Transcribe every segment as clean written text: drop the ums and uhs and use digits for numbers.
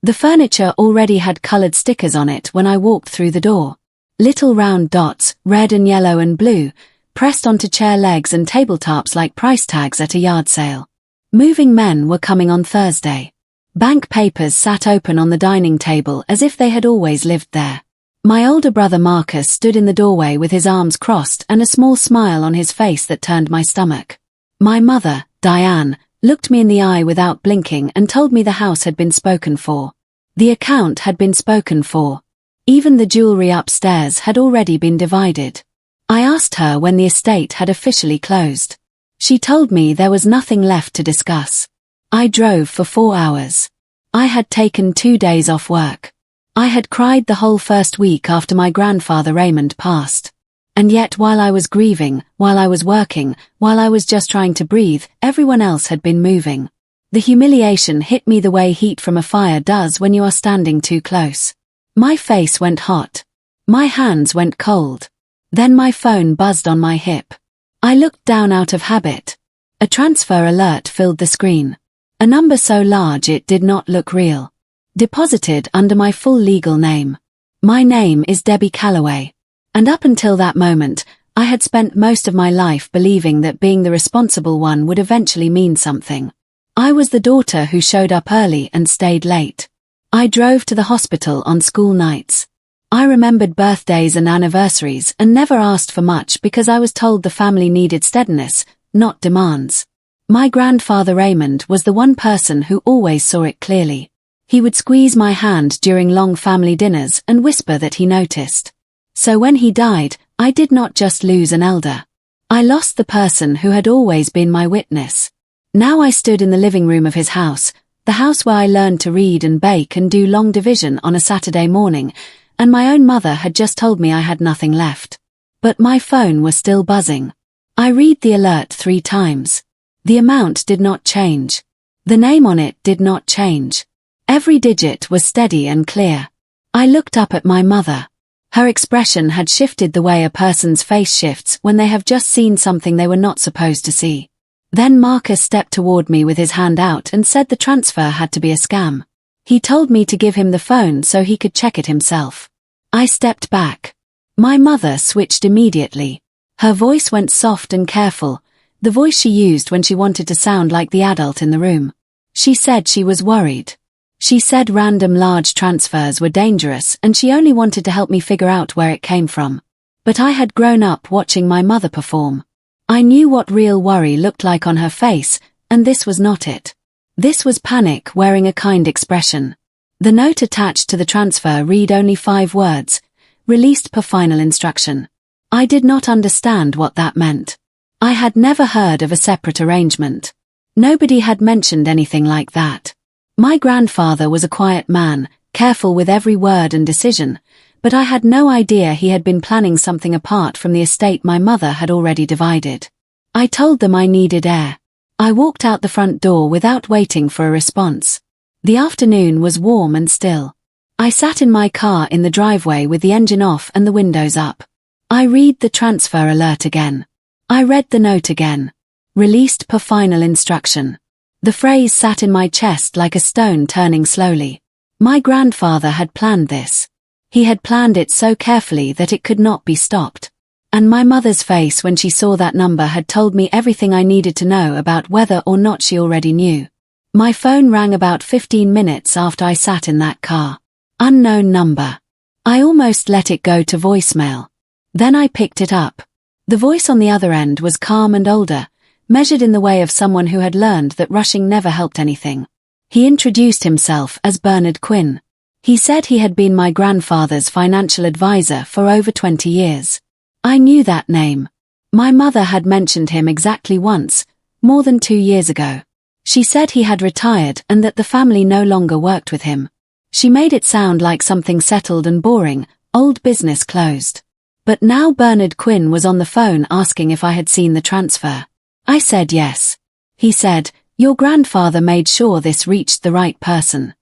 The furniture already had colored stickers on it when I walked through the door. Little round dots, red and yellow and blue, pressed onto chair legs and tabletops like price tags at a yard sale. Moving men were coming on Thursday. Bank papers sat open on the dining table as if they had always lived there. My older brother Marcus stood in the doorway with his arms crossed and a small smile on his face that turned my stomach. My mother, Diane, looked me in the eye without blinking and told me the house had been spoken for. The account had been spoken for. Even the jewelry upstairs had already been divided. I asked her when the estate had officially closed. She told me there was nothing left to discuss. I drove for 4 hours. I had taken 2 days off work. I had cried the whole first week after my grandfather Raymond passed. And yet while I was grieving, while I was working, while I was just trying to breathe, everyone else had been moving. The humiliation hit me the way heat from a fire does when you are standing too close. My face went hot. My hands went cold. Then my phone buzzed on my hip. I looked down out of habit. A transfer alert filled the screen. A number so large it did not look real. Deposited under my full legal name. My name is Debbie Calloway. And up until that moment, I had spent most of my life believing that being the responsible one would eventually mean something. I was the daughter who showed up early and stayed late. I drove to the hospital on school nights. I remembered birthdays and anniversaries and never asked for much because I was told the family needed steadiness, not demands. My grandfather Raymond was the one person who always saw it clearly. He would squeeze my hand during long family dinners and whisper that he noticed. So when he died, I did not just lose an elder. I lost the person who had always been my witness. Now I stood in the living room of his house, the house where I learned to read and bake and do long division on a Saturday morning, and my own mother had just told me I had nothing left. But my phone was still buzzing. I read the alert 3 times. The amount did not change. The name on it did not change. Every digit was steady and clear. I looked up at my mother. Her expression had shifted the way a person's face shifts when they have just seen something they were not supposed to see. Then Marcus stepped toward me with his hand out and said the transfer had to be a scam. He told me to give him the phone so he could check it himself. I stepped back. My mother switched immediately. Her voice went soft and careful, the voice she used when she wanted to sound like the adult in the room. She said she was worried. She said random large transfers were dangerous and she only wanted to help me figure out where it came from. But I had grown up watching my mother perform. I knew what real worry looked like on her face, and this was not it. This was panic wearing a kind expression. The note attached to the transfer read only 5 words, released per final instruction. I did not understand what that meant. I had never heard of a separate arrangement. Nobody had mentioned anything like that. My grandfather was a quiet man, careful with every word and decision, but I had no idea he had been planning something apart from the estate my mother had already divided. I told them I needed air. I walked out the front door without waiting for a response. The afternoon was warm and still. I sat in my car in the driveway with the engine off and the windows up. I read the transfer alert again. I read the note again. Released per final instruction. The phrase sat in my chest like a stone turning slowly. My grandfather had planned this. He had planned it so carefully that it could not be stopped. And my mother's face when she saw that number had told me everything I needed to know about whether or not she already knew. My phone rang about 15 minutes after I sat in that car. Unknown number. I almost let it go to voicemail. Then I picked it up. The voice on the other end was calm and older, measured in the way of someone who had learned that rushing never helped anything. He introduced himself as Bernard Quinn. He said he had been my grandfather's financial advisor for over 20 years. I knew that name. My mother had mentioned him exactly once, more than 2 years ago. She said he had retired and that the family no longer worked with him. She made it sound like something settled and boring, old business closed. But now Bernard Quinn was on the phone asking if I had seen the transfer. I said yes. He said, "Your grandfather made sure this reached the right person."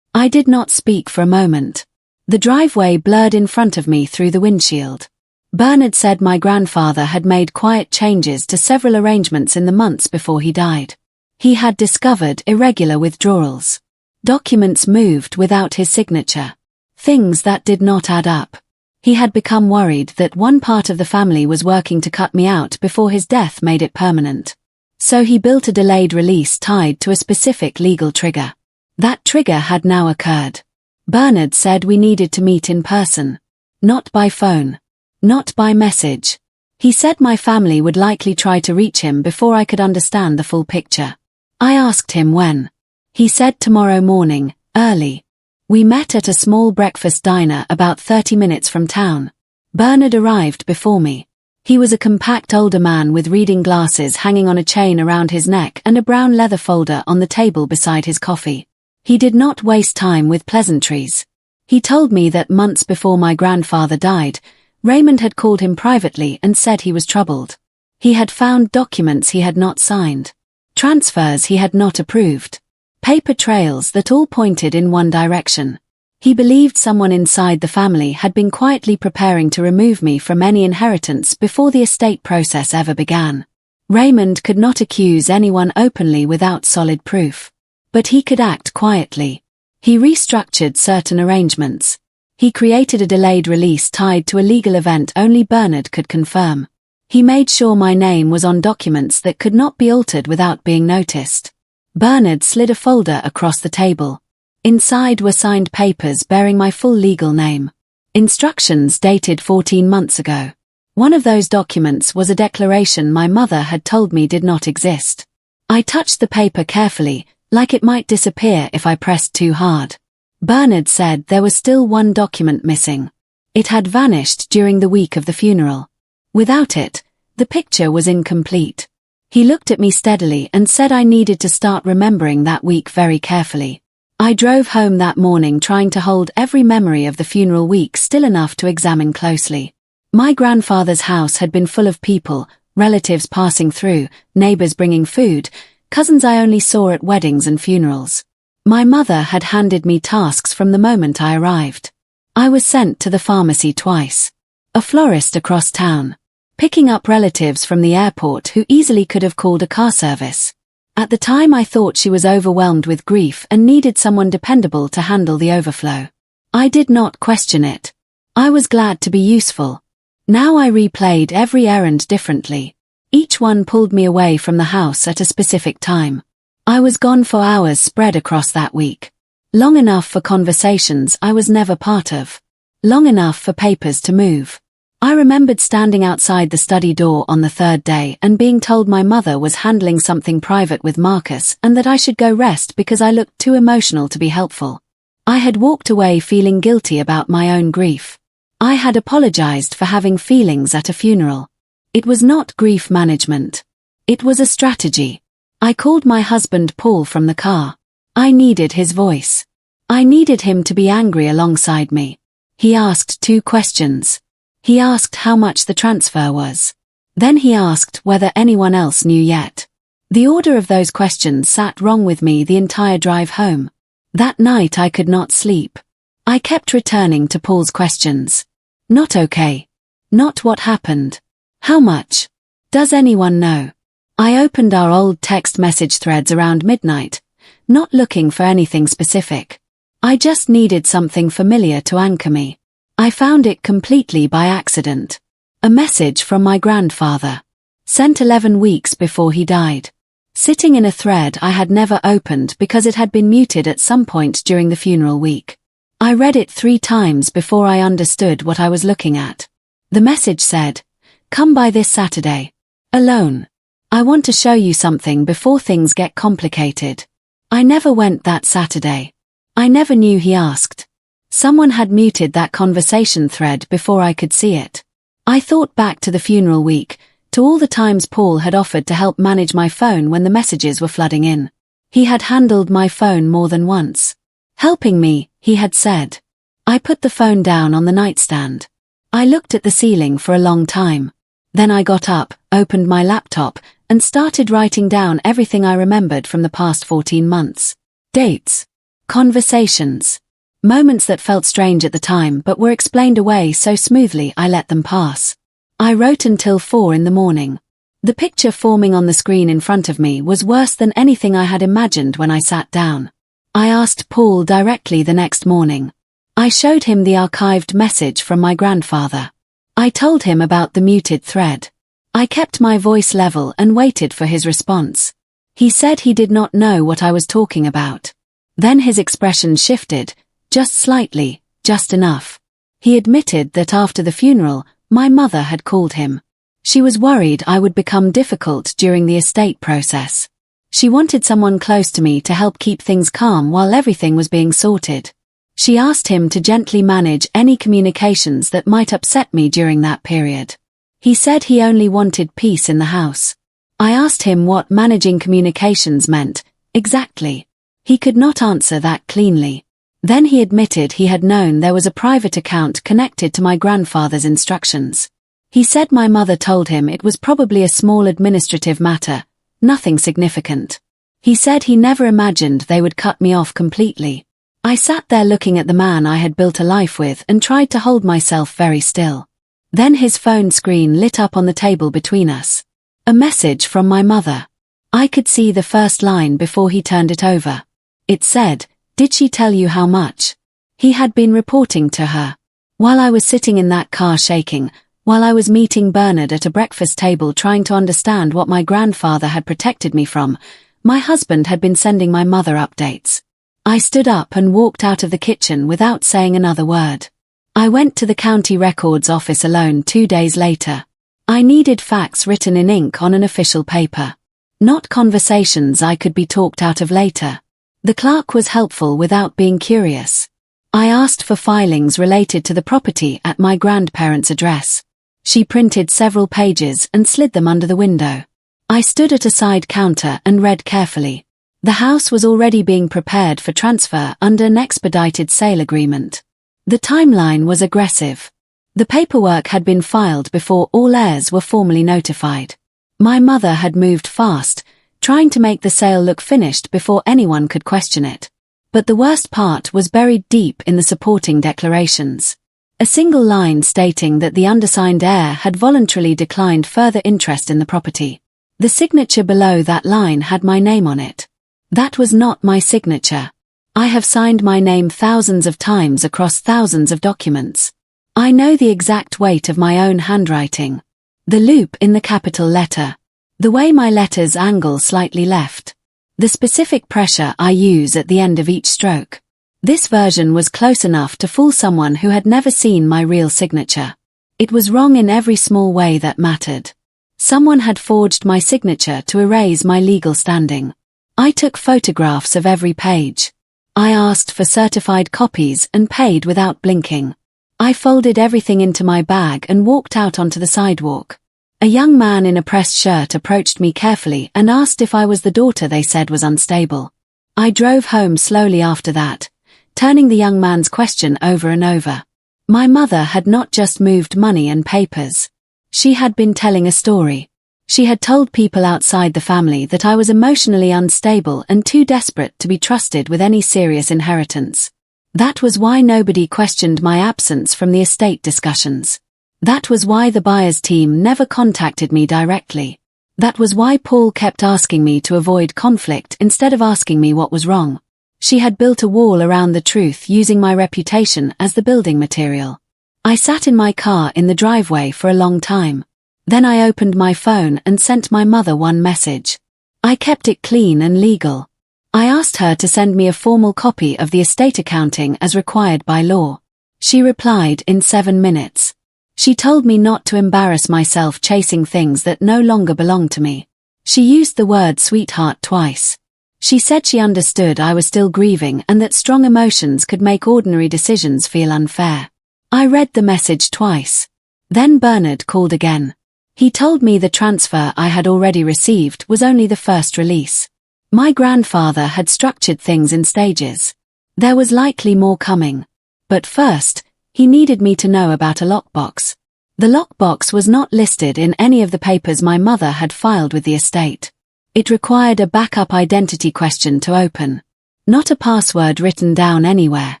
I did not speak for a moment. The driveway blurred in front of me through the windshield. Bernard said my grandfather had made quiet changes to several arrangements in the months before he died. He had discovered irregular withdrawals. Documents moved without his signature. Things that did not add up. He had become worried that one part of the family was working to cut me out before his death made it permanent. So he built a delayed release tied to a specific legal trigger. That trigger had now occurred. Bernard said we needed to meet in person. Not by phone. Not by message. He said my family would likely try to reach him before I could understand the full picture. I asked him when. He said tomorrow morning, early. We met at a small breakfast diner about 30 minutes from town. Bernard arrived before me. He was a compact older man with reading glasses hanging on a chain around his neck and a brown leather folder on the table beside his coffee. He did not waste time with pleasantries. He told me that months before my grandfather died, Raymond had called him privately and said he was troubled. He had found documents he had not signed. Transfers he had not approved. Paper trails that all pointed in one direction. He believed someone inside the family had been quietly preparing to remove me from any inheritance before the estate process ever began. Raymond could not accuse anyone openly without solid proof. But he could act quietly. He restructured certain arrangements. He created a delayed release tied to a legal event only Bernard could confirm. He made sure my name was on documents that could not be altered without being noticed. Bernard slid a folder across the table. Inside were signed papers bearing my full legal name. Instructions dated 14 months ago. One of those documents was a declaration my mother had told me did not exist. I touched the paper carefully, like it might disappear if I pressed too hard. Bernard said there was still one document missing. It had vanished during the week of the funeral. Without it, the picture was incomplete. He looked at me steadily and said I needed to start remembering that week very carefully. I drove home that morning trying to hold every memory of the funeral week still enough to examine closely. My grandfather's house had been full of people, relatives passing through, neighbors bringing food, cousins I only saw at weddings and funerals. My mother had handed me tasks from the moment I arrived. I was sent to the pharmacy twice. A florist across town. Picking up relatives from the airport who easily could have called a car service. At the time I thought she was overwhelmed with grief and needed someone dependable to handle the overflow. I did not question it. I was glad to be useful. Now I replayed every errand differently. Each one pulled me away from the house at a specific time. I was gone for hours spread across that week. Long enough for conversations I was never part of. Long enough for papers to move. I remembered standing outside the study door on the third day and being told my mother was handling something private with Marcus and that I should go rest because I looked too emotional to be helpful. I had walked away feeling guilty about my own grief. I had apologized for having feelings at a funeral. It was not grief management. It was a strategy. I called my husband Paul from the car. I needed his voice. I needed him to be angry alongside me. He asked 2 questions. He asked how much the transfer was. Then he asked whether anyone else knew yet. The order of those questions sat wrong with me the entire drive home. That night I could not sleep. I kept returning to Paul's questions. Not okay. Not what happened. How much? Does anyone know? I opened our old text message threads around midnight, not looking for anything specific. I just needed something familiar to anchor me. I found it completely by accident. A message from my grandfather. Sent 11 weeks before he died. Sitting in a thread I had never opened because it had been muted at some point during the funeral week. I read it 3 times before I understood what I was looking at. The message said, "Come by this Saturday. Alone. I want to show you something before things get complicated." I never went that Saturday. I never knew he asked. Someone had muted that conversation thread before I could see it. I thought back to the funeral week, to all the times Paul had offered to help manage my phone when the messages were flooding in. He had handled my phone more than once. Helping me, he had said. I put the phone down on the nightstand. I looked at the ceiling for a long time. Then I got up, opened my laptop, and started writing down everything I remembered from the past 14 months. Dates. Conversations. Moments that felt strange at the time but were explained away so smoothly I let them pass. I wrote until 4 in the morning. The picture forming on the screen in front of me was worse than anything I had imagined when I sat down. I asked Paul directly the next morning. I showed him the archived message from my grandfather. I told him about the muted thread. I kept my voice level and waited for his response. He said he did not know what I was talking about. Then his expression shifted, just slightly, just enough. He admitted that after the funeral, my mother had called him. She was worried I would become difficult during the estate process. She wanted someone close to me to help keep things calm while everything was being sorted. She asked him to gently manage any communications that might upset me during that period. He said he only wanted peace in the house. I asked him what managing communications meant, exactly. He could not answer that cleanly. Then he admitted he had known there was a private account connected to my grandfather's instructions. He said my mother told him it was probably a small administrative matter, nothing significant. He said he never imagined they would cut me off completely. I sat there looking at the man I had built a life with and tried to hold myself very still. Then his phone screen lit up on the table between us. A message from my mother. I could see the first line before he turned it over. It said, "Did she tell you how much?" He had been reporting to her. While I was sitting in that car shaking, while I was meeting Bernard at a breakfast table trying to understand what my grandfather had protected me from, my husband had been sending my mother updates. I stood up and walked out of the kitchen without saying another word. I went to the county records office alone 2 days later. I needed facts written in ink on an official paper. Not conversations I could be talked out of later. The clerk was helpful without being curious. I asked for filings related to the property at my grandparents' address. She printed several pages and slid them under the window. I stood at a side counter and read carefully. The house was already being prepared for transfer under an expedited sale agreement. The timeline was aggressive. The paperwork had been filed before all heirs were formally notified. My mother had moved fast, trying to make the sale look finished before anyone could question it. But the worst part was buried deep in the supporting declarations. A single line stating that the undersigned heir had voluntarily declined further interest in the property. The signature below that line had my name on it. That was not my signature. I have signed my name thousands of times across thousands of documents. I know the exact weight of my own handwriting. The loop in the capital letter. The way my letters angle slightly left. The specific pressure I use at the end of each stroke. This version was close enough to fool someone who had never seen my real signature. It was wrong in every small way that mattered. Someone had forged my signature to erase my legal standing. I took photographs of every page. I asked for certified copies and paid without blinking. I folded everything into my bag and walked out onto the sidewalk. A young man in a pressed shirt approached me carefully and asked if I was the daughter they said was unstable. I drove home slowly after that, turning the young man's question over and over. My mother had not just moved money and papers. She had been telling a story. She had told people outside the family that I was emotionally unstable and too desperate to be trusted with any serious inheritance. That was why nobody questioned my absence from the estate discussions. That was why the buyer's team never contacted me directly. That was why Paul kept asking me to avoid conflict instead of asking me what was wrong. She had built a wall around the truth using my reputation as the building material. I sat in my car in the driveway for a long time. Then I opened my phone and sent my mother one message. I kept it clean and legal. I asked her to send me a formal copy of the estate accounting as required by law. She replied in 7 minutes. She told me not to embarrass myself chasing things that no longer belonged to me. She used the word sweetheart twice. She said she understood I was still grieving and that strong emotions could make ordinary decisions feel unfair. I read the message twice. Then Bernard called again. He told me the transfer I had already received was only the first release. My grandfather had structured things in stages. There was likely more coming. But first, he needed me to know about a lockbox. The lockbox was not listed in any of the papers my mother had filed with the estate. It required a backup identity question to open. Not a password written down anywhere.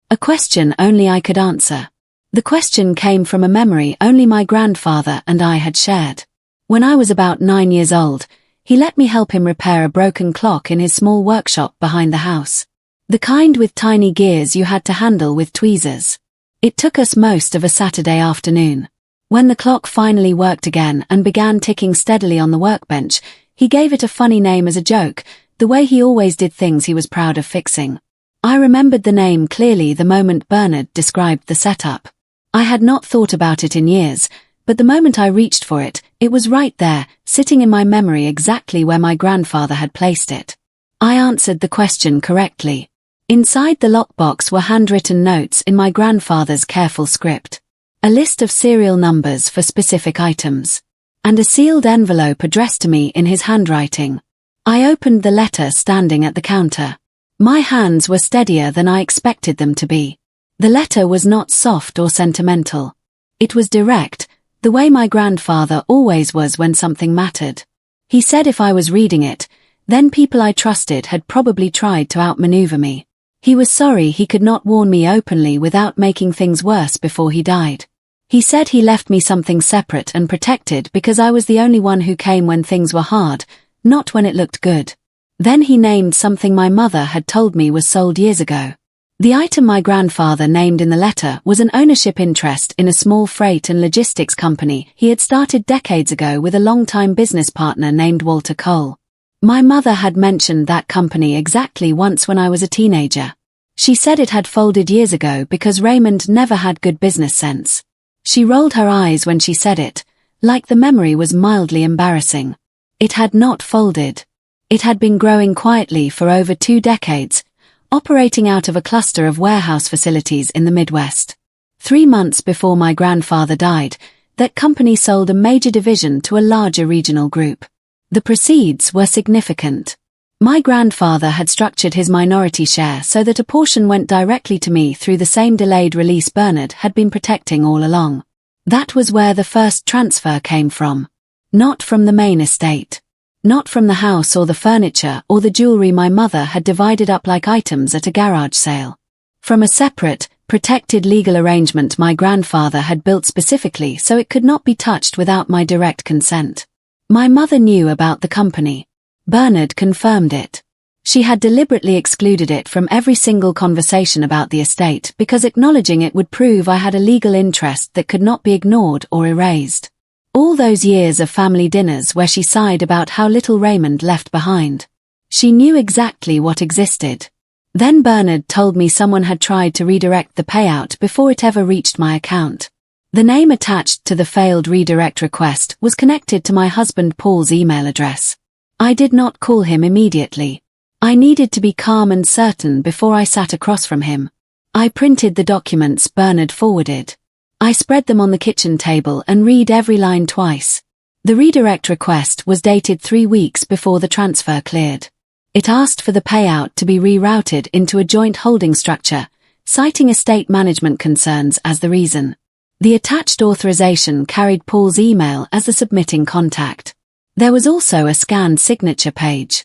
A question only I could answer. The question came from a memory only my grandfather and I had shared. When I was about 9 years old, he let me help him repair a broken clock in his small workshop behind the house. The kind with tiny gears you had to handle with tweezers. It took us most of a Saturday afternoon. When the clock finally worked again and began ticking steadily on the workbench, he gave it a funny name as a joke, the way he always did things he was proud of fixing. I remembered the name clearly the moment Bernard described the setup. I had not thought about it in years, but the moment I reached for it, it was right there, sitting in my memory exactly where my grandfather had placed it. I answered the question correctly. Inside the lockbox were handwritten notes in my grandfather's careful script. A list of serial numbers for specific items. And a sealed envelope addressed to me in his handwriting. I opened the letter standing at the counter. My hands were steadier than I expected them to be. The letter was not soft or sentimental. It was direct, the way my grandfather always was when something mattered. He said if I was reading it, then people I trusted had probably tried to outmaneuver me. He was sorry he could not warn me openly without making things worse before he died. He said he left me something separate and protected because I was the only one who came when things were hard, not when it looked good. Then he named something my mother had told me was sold years ago. The item my grandfather named in the letter was an ownership interest in a small freight and logistics company he had started decades ago with a longtime business partner named Walter Cole. My mother had mentioned that company exactly once when I was a teenager. She said it had folded years ago because Raymond never had good business sense. She rolled her eyes when she said it, like the memory was mildly embarrassing. It had not folded. It had been growing quietly for over 2 decades, operating out of a cluster of warehouse facilities in the Midwest. 3 months before my grandfather died, that company sold a major division to a larger regional group. The proceeds were significant. My grandfather had structured his minority share so that a portion went directly to me through the same delayed release Bernard had been protecting all along. That was where the first transfer came from. Not from the main estate. Not from the house or the furniture or the jewelry my mother had divided up like items at a garage sale. From a separate, protected legal arrangement my grandfather had built specifically so it could not be touched without my direct consent. My mother knew about the company. Bernard confirmed it. She had deliberately excluded it from every single conversation about the estate because acknowledging it would prove I had a legal interest that could not be ignored or erased. All those years of family dinners where she sighed about how little Raymond left behind. She knew exactly what existed. Then Bernard told me someone had tried to redirect the payout before it ever reached my account. The name attached to the failed redirect request was connected to my husband Paul's email address. I did not call him immediately. I needed to be calm and certain before I sat across from him. I printed the documents Bernard forwarded. I spread them on the kitchen table and read every line twice. The redirect request was dated 3 weeks before the transfer cleared. It asked for the payout to be rerouted into a joint holding structure, citing estate management concerns as the reason. The attached authorization carried Paul's email as the submitting contact. There was also a scanned signature page.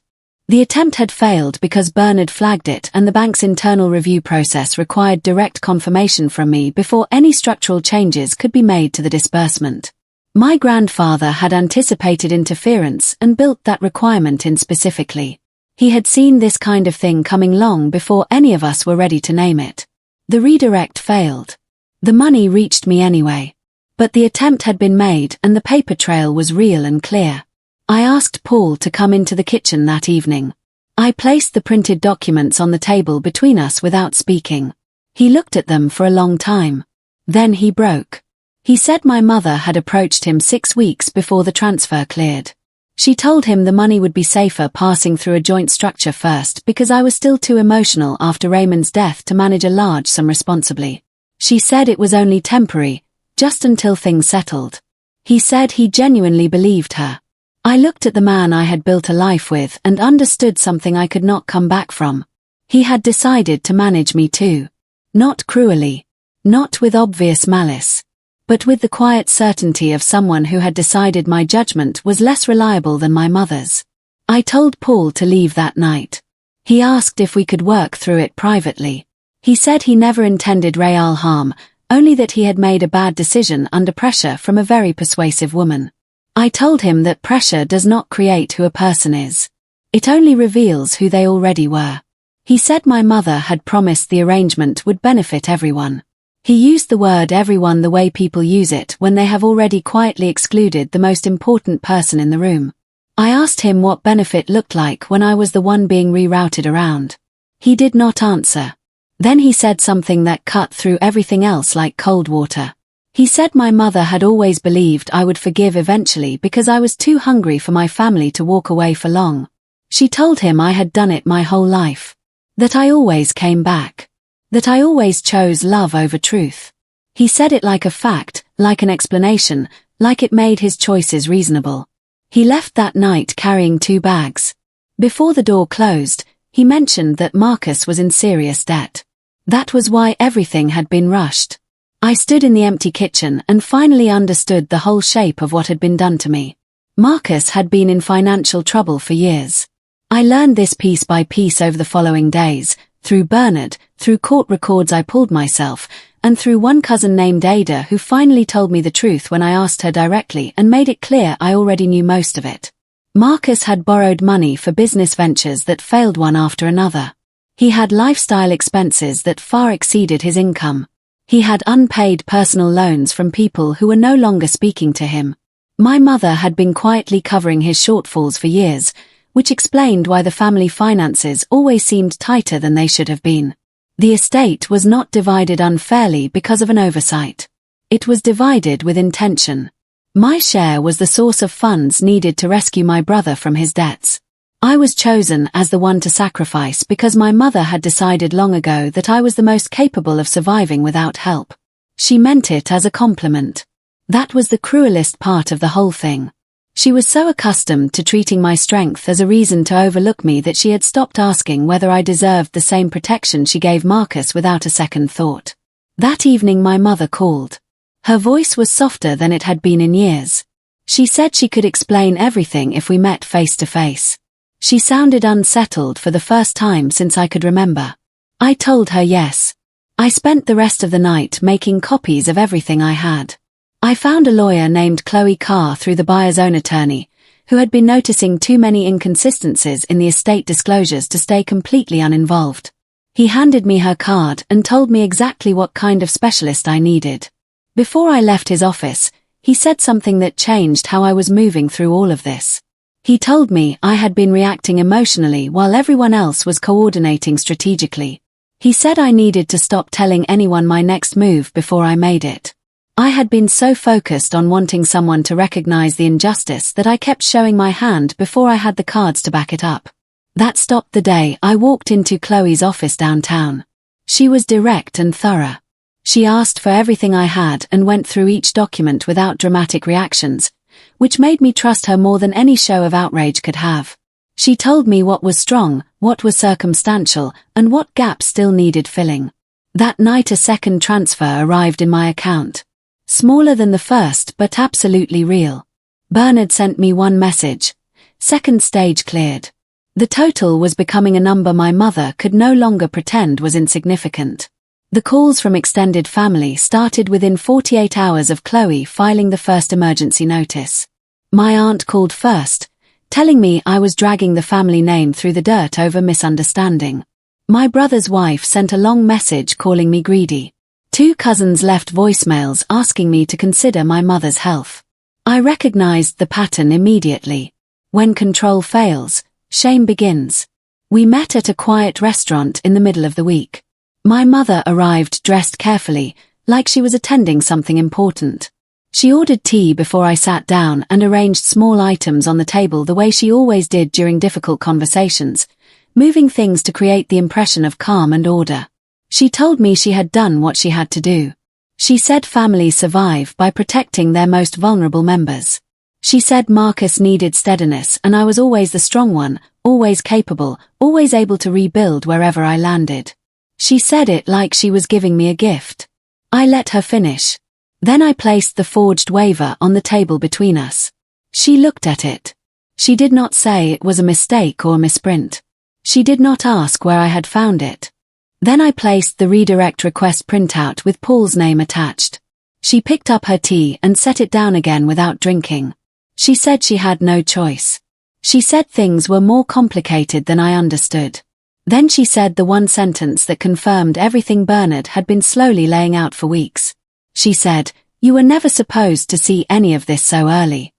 The attempt had failed because Bernard flagged it and the bank's internal review process required direct confirmation from me before any structural changes could be made to the disbursement. My grandfather had anticipated interference and built that requirement in specifically. He had seen this kind of thing coming long before any of us were ready to name it. The redirect failed. The money reached me anyway. But the attempt had been made and the paper trail was real and clear. I asked Paul to come into the kitchen that evening. I placed the printed documents on the table between us without speaking. He looked at them for a long time. Then he broke. He said my mother had approached him 6 weeks before the transfer cleared. She told him the money would be safer passing through a joint structure first because I was still too emotional after Raymond's death to manage a large sum responsibly. She said it was only temporary, just until things settled. He said he genuinely believed her. I looked at the man I had built a life with and understood something I could not come back from. He had decided to manage me too. Not cruelly. Not with obvious malice. But with the quiet certainty of someone who had decided my judgment was less reliable than my mother's. I told Paul to leave that night. He asked if we could work through it privately. He said he never intended Betrayal harm, only that he had made a bad decision under pressure from a very persuasive woman. I told him that pressure does not create who a person is. It only reveals who they already were. He said my mother had promised the arrangement would benefit everyone. He used the word everyone the way people use it when they have already quietly excluded the most important person in the room. I asked him what benefit looked like when I was the one being rerouted around. He did not answer. Then he said something that cut through everything else like cold water. He said my mother had always believed I would forgive eventually because I was too hungry for my family to walk away for long. She told him I had done it my whole life. That I always came back. That I always chose love over truth. He said it like a fact, like an explanation, like it made his choices reasonable. He left that night carrying 2 bags. Before the door closed, he mentioned that Marcus was in serious debt. That was why everything had been rushed. I stood in the empty kitchen and finally understood the whole shape of what had been done to me. Marcus had been in financial trouble for years. I learned this piece by piece over the following days, through Bernard, through court records I pulled myself, and through one cousin named Ada who finally told me the truth when I asked her directly and made it clear I already knew most of it. Marcus had borrowed money for business ventures that failed one after another. He had lifestyle expenses that far exceeded his income. He had unpaid personal loans from people who were no longer speaking to him. My mother had been quietly covering his shortfalls for years, which explained why the family finances always seemed tighter than they should have been. The estate was not divided unfairly because of an oversight. It was divided with intention. My share was the source of funds needed to rescue my brother from his debts. I was chosen as the one to sacrifice because my mother had decided long ago that I was the most capable of surviving without help. She meant it as a compliment. That was the cruelest part of the whole thing. She was so accustomed to treating my strength as a reason to overlook me that she had stopped asking whether I deserved the same protection she gave Marcus without a second thought. That evening my mother called. Her voice was softer than it had been in years. She said she could explain everything if we met face to face. She sounded unsettled for the first time since I could remember. I told her yes. I spent the rest of the night making copies of everything I had. I found a lawyer named Chloe Carr through the buyer's own attorney, who had been noticing too many inconsistencies in the estate disclosures to stay completely uninvolved. He handed me her card and told me exactly what kind of specialist I needed. Before I left his office, he said something that changed how I was moving through all of this. He told me I had been reacting emotionally while everyone else was coordinating strategically. He said I needed to stop telling anyone my next move before I made it. I had been so focused on wanting someone to recognize the injustice that I kept showing my hand before I had the cards to back it up. That stopped the day I walked into Chloe's office downtown. She was direct and thorough. She asked for everything I had and went through each document without dramatic reactions, which made me trust her more than any show of outrage could have. She told me what was strong, what was circumstantial, and what gaps still needed filling. That night a second transfer arrived in my account. Smaller than the first but absolutely real. Bernard sent me one message. Second stage cleared. The total was becoming a number my mother could no longer pretend was insignificant. The calls from extended family started within 48 hours of Chloe filing the first emergency notice. My aunt called first, telling me I was dragging the family name through the dirt over misunderstanding. My brother's wife sent a long message calling me greedy. 2 cousins left voicemails asking me to consider my mother's health. I recognized the pattern immediately. When control fails, shame begins. We met at a quiet restaurant in the middle of the week. My mother arrived dressed carefully, like she was attending something important. She ordered tea before I sat down and arranged small items on the table the way she always did during difficult conversations, moving things to create the impression of calm and order. She told me she had done what she had to do. She said families survive by protecting their most vulnerable members. She said Marcus needed steadiness and I was always the strong one, always capable, always able to rebuild wherever I landed. She said it like she was giving me a gift. I let her finish. Then I placed the forged waiver on the table between us. She looked at it. She did not say it was a mistake or a misprint. She did not ask where I had found it. Then I placed the redirect request printout with Paul's name attached. She picked up her tea and set it down again without drinking. She said she had no choice. She said things were more complicated than I understood. Then she said the one sentence that confirmed everything Bernard had been slowly laying out for weeks. She said, "You were never supposed to see any of this so early."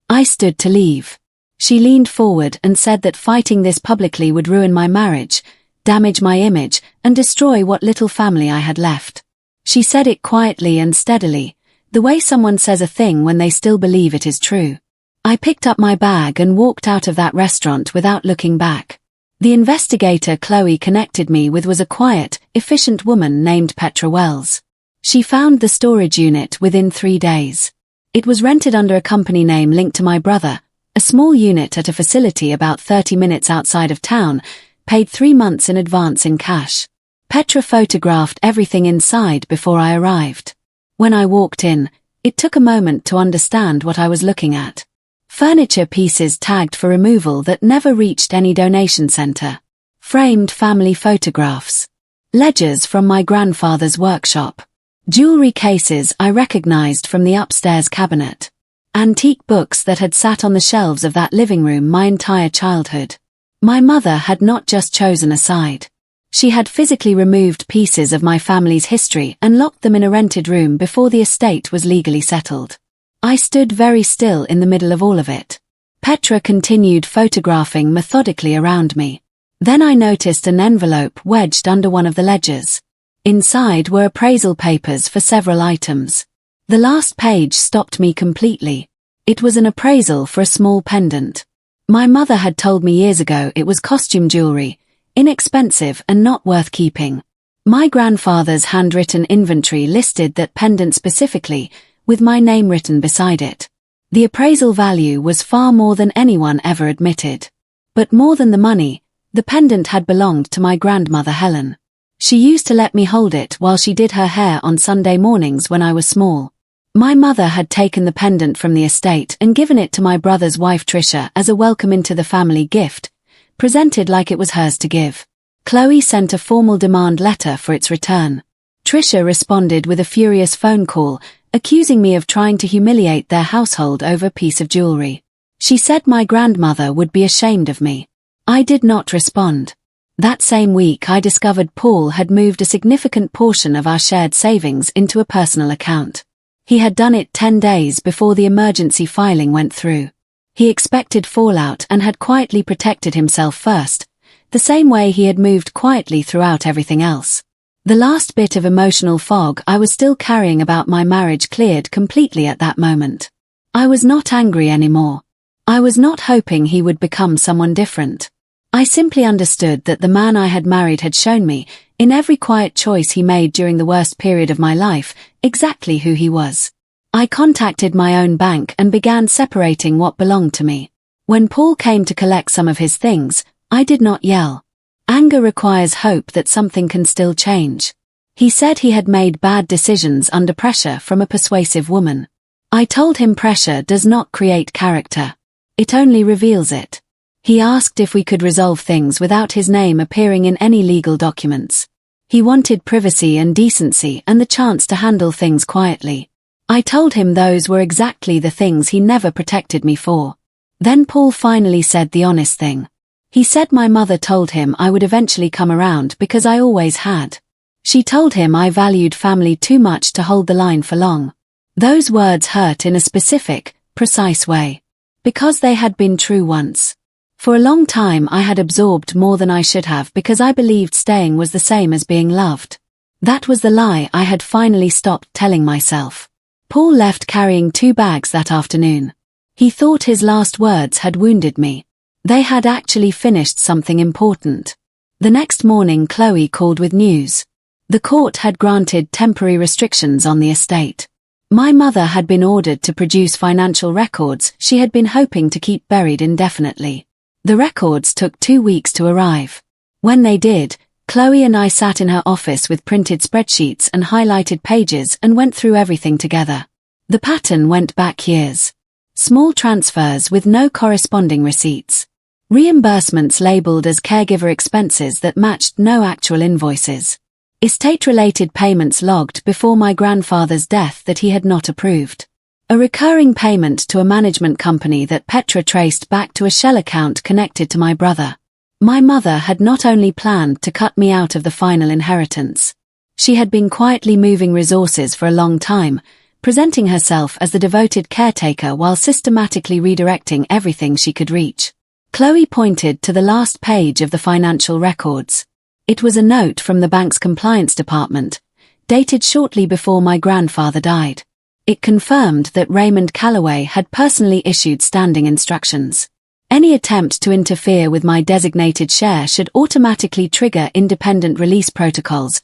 I stood to leave. She leaned forward and said that fighting this publicly would ruin my marriage, damage my image, and destroy what little family I had left. She said it quietly and steadily, the way someone says a thing when they still believe it is true. I picked up my bag and walked out of that restaurant without looking back. The investigator Chloe connected me with was a quiet, efficient woman named Petra Wells. She found the storage unit within 3 days. It was rented under a company name linked to my brother, a small unit at a facility about 30 minutes outside of town, paid 3 months in advance in cash. Petra photographed everything inside before I arrived. When I walked in, it took a moment to understand what I was looking at. Furniture pieces tagged for removal that never reached any donation center. Framed family photographs. Ledgers from my grandfather's workshop. Jewelry cases I recognized from the upstairs cabinet. Antique books that had sat on the shelves of that living room my entire childhood. My mother had not just chosen a side. She had physically removed pieces of my family's history and locked them in a rented room before the estate was legally settled. I stood very still in the middle of all of it. Petra continued photographing methodically around me. Then I noticed an envelope wedged under one of the ledgers. Inside were appraisal papers for several items. The last page stopped me completely. It was an appraisal for a small pendant. My mother had told me years ago it was costume jewelry, inexpensive and not worth keeping. My grandfather's handwritten inventory listed that pendant specifically, with my name written beside it. The appraisal value was far more than anyone ever admitted. But more than the money, the pendant had belonged to my grandmother Helen. She used to let me hold it while she did her hair on Sunday mornings when I was small. My mother had taken the pendant from the estate and given it to my brother's wife Tricia as a welcome into the family gift, presented like it was hers to give. Chloe sent a formal demand letter for its return. Tricia responded with a furious phone call, accusing me of trying to humiliate their household over a piece of jewelry. She said my grandmother would be ashamed of me. I did not respond. That same week I discovered Paul had moved a significant portion of our shared savings into a personal account. He had done it 10 days before the emergency filing went through. He expected fallout and had quietly protected himself first, the same way he had moved quietly throughout everything else. The last bit of emotional fog I was still carrying about my marriage cleared completely at that moment. I was not angry anymore. I was not hoping he would become someone different. I simply understood that the man I had married had shown me, in every quiet choice he made during the worst period of my life, exactly who he was. I contacted my own bank and began separating what belonged to me. When Paul came to collect some of his things, I did not yell. Anger requires hope that something can still change. He said he had made bad decisions under pressure from a persuasive woman. I told him pressure does not create character. It only reveals it. He asked if we could resolve things without his name appearing in any legal documents. He wanted privacy and decency and the chance to handle things quietly. I told him those were exactly the things he never protected me for. Then Paul finally said the honest thing. He said my mother told him I would eventually come around because I always had. She told him I valued family too much to hold the line for long. Those words hurt in a specific, precise way. Because they had been true once. For a long time I had absorbed more than I should have because I believed staying was the same as being loved. That was the lie I had finally stopped telling myself. Paul left carrying 2 bags that afternoon. He thought his last words had wounded me. They had actually finished something important. The next morning Chloe called with news. The court had granted temporary restrictions on the estate. My mother had been ordered to produce financial records she had been hoping to keep buried indefinitely. The records took 2 weeks to arrive. When they did, Chloe and I sat in her office with printed spreadsheets and highlighted pages and went through everything together. The pattern went back years. Small transfers with no corresponding receipts. Reimbursements labeled as caregiver expenses that matched no actual invoices. Estate-related payments logged before my grandfather's death that he had not approved. A recurring payment to a management company that Petra traced back to a shell account connected to my brother. My mother had not only planned to cut me out of the final inheritance. She had been quietly moving resources for a long time, presenting herself as the devoted caretaker while systematically redirecting everything she could reach. Chloe pointed to the last page of the financial records. It was a note from the bank's compliance department, dated shortly before my grandfather died. It confirmed that Raymond Calloway had personally issued standing instructions. Any attempt to interfere with my designated share should automatically trigger independent release protocols,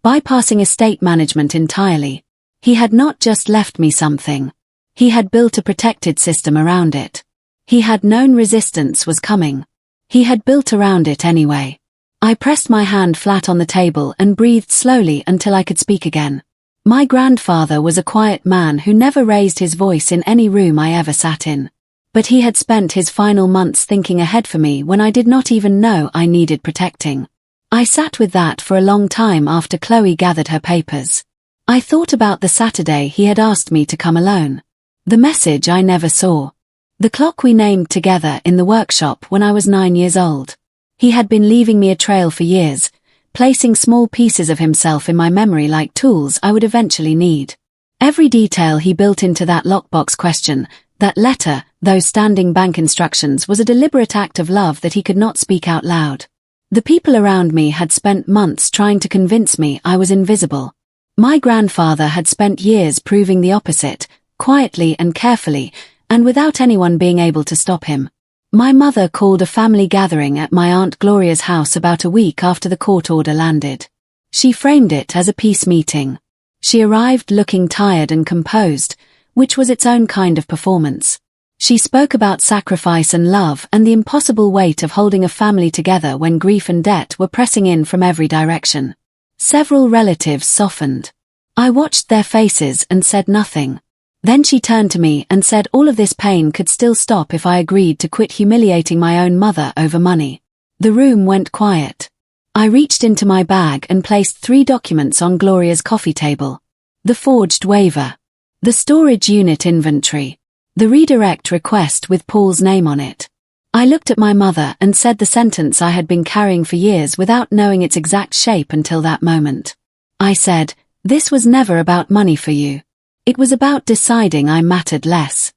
bypassing estate management entirely. He had not just left me something. He had built a protected system around it. He had known resistance was coming. He had built around it anyway. I pressed my hand flat on the table and breathed slowly until I could speak again. My grandfather was a quiet man who never raised his voice in any room I ever sat in. But he had spent his final months thinking ahead for me when I did not even know I needed protecting. I sat with that for a long time after Chloe gathered her papers. I thought about the Saturday he had asked me to come alone. The message I never saw. The clock we named together in the workshop when I was 9 years old. He had been leaving me a trail for years, placing small pieces of himself in my memory like tools I would eventually need. Every detail he built into that lockbox question, that letter, those standing bank instructions was a deliberate act of love that he could not speak out loud. The people around me had spent months trying to convince me I was invisible. My grandfather had spent years proving the opposite, quietly and carefully, and without anyone being able to stop him. My mother called a family gathering at my Aunt Gloria's house about a week after the court order landed. She framed it as a peace meeting. She arrived looking tired and composed, which was its own kind of performance. She spoke about sacrifice and love and the impossible weight of holding a family together when grief and debt were pressing in from every direction. Several relatives softened. I watched their faces and said nothing. Then she turned to me and said all of this pain could still stop if I agreed to quit humiliating my own mother over money. The room went quiet. I reached into my bag and placed 3 documents on Gloria's coffee table. The forged waiver. The storage unit inventory. The redirect request with Paul's name on it. I looked at my mother and said the sentence I had been carrying for years without knowing its exact shape until that moment. I said, "This was never about money for you. It was about deciding I mattered less."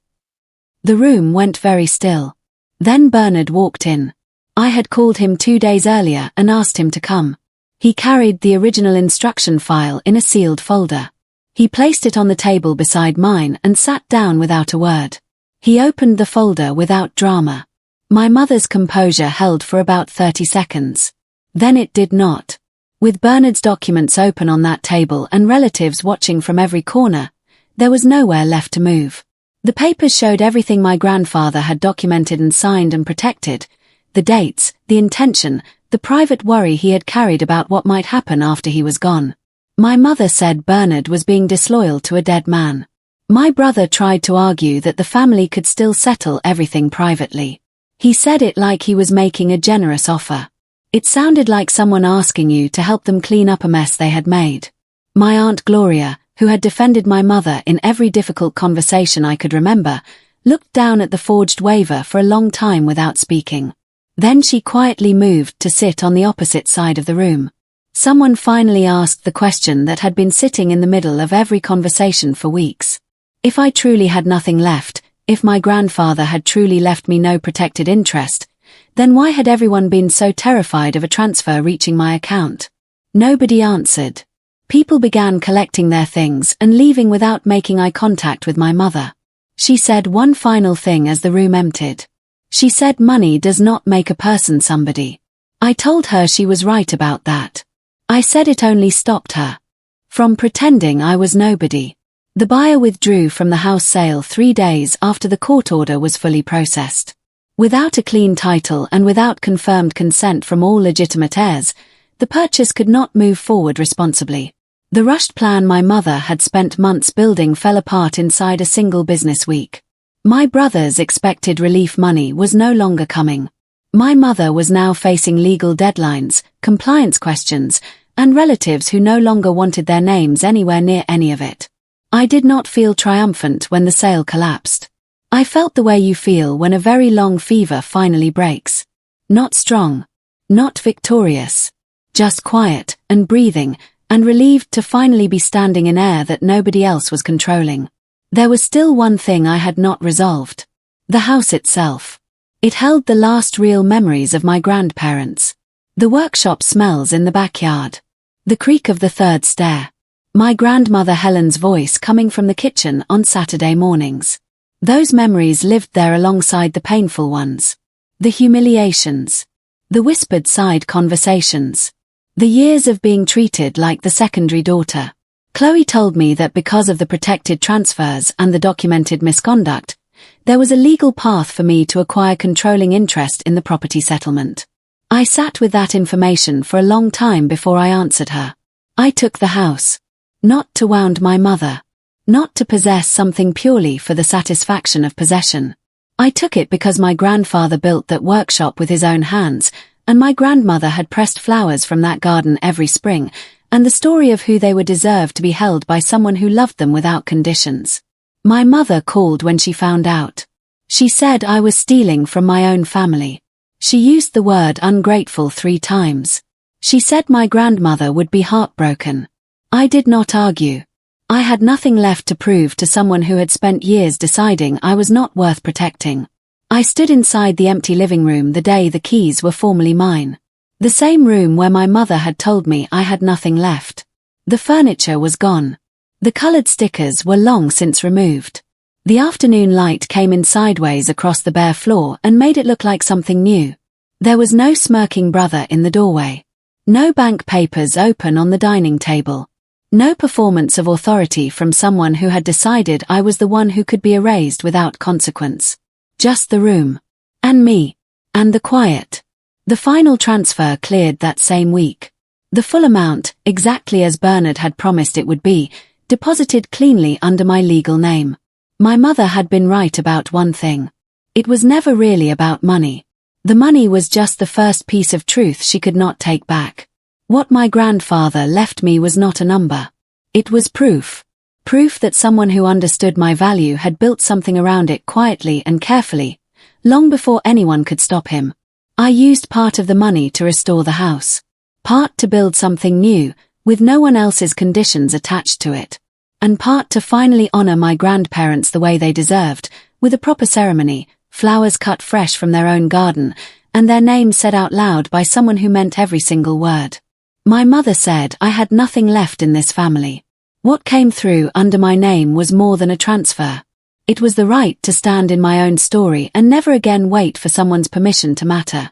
The room went very still. Then Bernard walked in. I had called him 2 days earlier and asked him to come. He carried the original instruction file in a sealed folder. He placed it on the table beside mine and sat down without a word. He opened the folder without drama. My mother's composure held for about 30 seconds. Then it did not. With Bernard's documents open on that table and relatives watching from every corner, there was nowhere left to move. The papers showed everything my grandfather had documented and signed and protected, the dates, the intention, the private worry he had carried about what might happen after he was gone. My mother said Bernard was being disloyal to a dead man. My brother tried to argue that the family could still settle everything privately. He said it like he was making a generous offer. It sounded like someone asking you to help them clean up a mess they had made. My Aunt Gloria, who had defended my mother in every difficult conversation I could remember, looked down at the forged waiver for a long time without speaking. Then she quietly moved to sit on the opposite side of the room. Someone finally asked the question that had been sitting in the middle of every conversation for weeks. If I truly had nothing left, if my grandfather had truly left me no protected interest, then why had everyone been so terrified of a transfer reaching my account? Nobody answered. People began collecting their things and leaving without making eye contact with my mother. She said one final thing as the room emptied. She said money does not make a person somebody. I told her she was right about that. I said it only stopped her from pretending I was nobody. The buyer withdrew from the house sale 3 days after the court order was fully processed. Without a clean title and without confirmed consent from all legitimate heirs, the purchase could not move forward responsibly. The rushed plan my mother had spent months building fell apart inside a single business week. My brother's expected relief money was no longer coming. My mother was now facing legal deadlines, compliance questions, and relatives who no longer wanted their names anywhere near any of it. I did not feel triumphant when the sale collapsed. I felt the way you feel when a very long fever finally breaks. Not strong, Not victorious. Just quiet, and breathing, and relieved to finally be standing in air that nobody else was controlling. There was still one thing I had not resolved. The house itself. It held the last real memories of my grandparents. The workshop smells in the backyard. The creak of the third stair. My grandmother Helen's voice coming from the kitchen on Saturday mornings. Those memories lived there alongside the painful ones. The humiliations. The whispered side conversations. The years of being treated like the secondary daughter. Chloe told me that because of the protected transfers and the documented misconduct, there was a legal path for me to acquire controlling interest in the property settlement. I sat with that information for a long time before I answered her. I took the house. Not to wound my mother. Not to possess something purely for the satisfaction of possession. I took it because my grandfather built that workshop with his own hands, and my grandmother had pressed flowers from that garden every spring, and the story of who they were deserved to be held by someone who loved them without conditions. My mother called when she found out. She said I was stealing from my own family. She used the word ungrateful 3 times. She said my grandmother would be heartbroken. I did not argue. I had nothing left to prove to someone who had spent years deciding I was not worth protecting. I stood inside the empty living room the day the keys were formally mine. The same room where my mother had told me I had nothing left. The furniture was gone. The colored stickers were long since removed. The afternoon light came in sideways across the bare floor and made it look like something new. There was no smirking brother in the doorway. No bank papers open on the dining table. No performance of authority from someone who had decided I was the one who could be erased without consequence. Just the room. And me. And the quiet. The final transfer cleared that same week. The full amount, exactly as Bernard had promised it would be, deposited cleanly under my legal name. My mother had been right about one thing. It was never really about money. The money was just the first piece of truth she could not take back. What my grandfather left me was not a number. It was proof. Proof that someone who understood my value had built something around it quietly and carefully, long before anyone could stop him. I used part of the money to restore the house. Part to build something new, with no one else's conditions attached to it. And part to finally honor my grandparents the way they deserved, with a proper ceremony, flowers cut fresh from their own garden, and their names said out loud by someone who meant every single word. My mother said I had nothing left in this family. What came through under my name was more than a transfer. It was the right to stand in my own story and never again wait for someone's permission to matter.